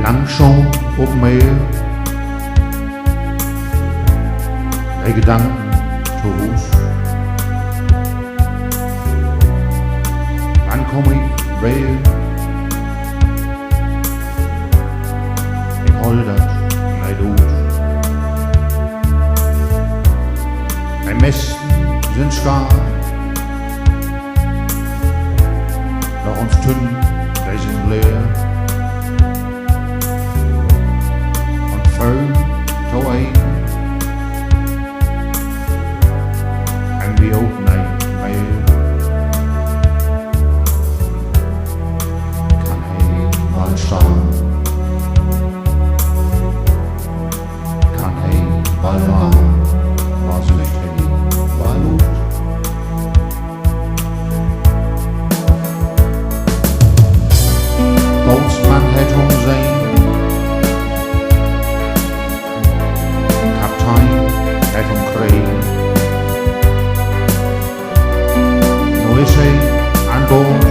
Lang schon op Meer, de Gedanken zu Hus. Wann komm ich weer? Ich hol dat nicht aus. Die meisten sind schaar, doch uns Tünnen, die sind leer. Und voll zu ein, en wie ook niet meer. Kan hij mal staan? Kan hij mal machen, was nicht hij mal moet? Bootsman het hem zijn, kapitein het hem kregen. Nu is hij aan boord,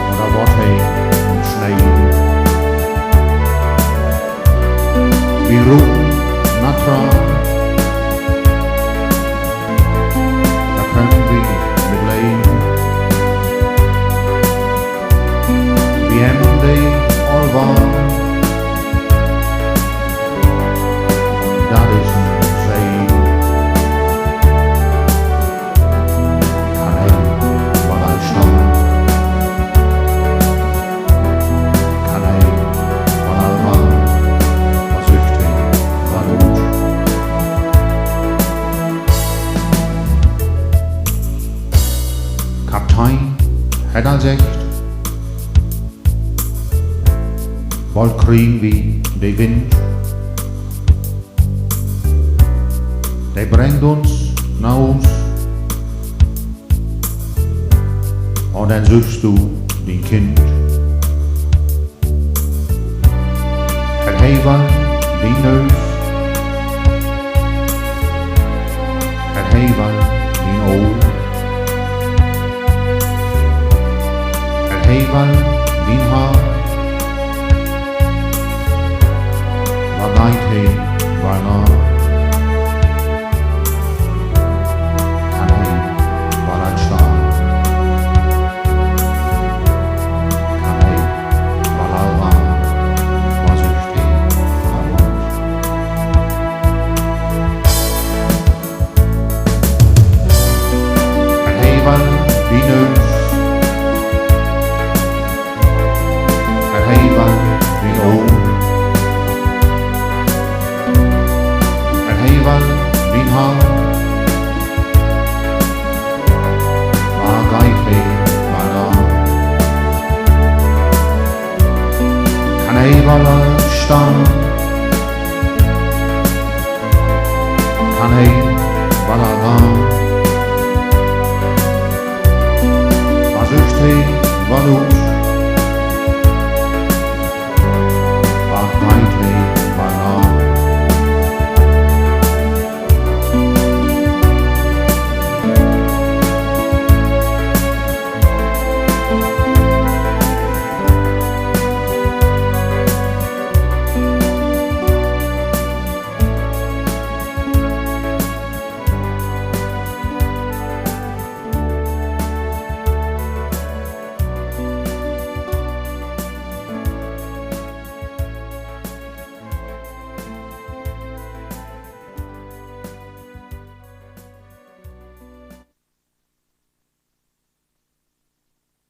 und da wordt hij omsneden. Wir roepen naar trouw, da können wir mit leben. Wir hebben die al warm, und dat is een zee. Kan hij wel uitstaan? Kan hij wel allemaal, was zucht hij wel uit? Kapitein het al zegt, bald kriegen wir den Wind, der bringt uns nach Haus, und dann suchst du den Kind. Het hevel die neus, het hevel die oog, het hevel die haar. Waar gaat hij waarnaar? Kan hij wel uitstaan? Kan hij wel allemaal, was zucht hij wel uit? Het hevel die neus, het hevel die oog, die haar. Waar gaat hij waarnaar? Kan hij wel staan? Kan hij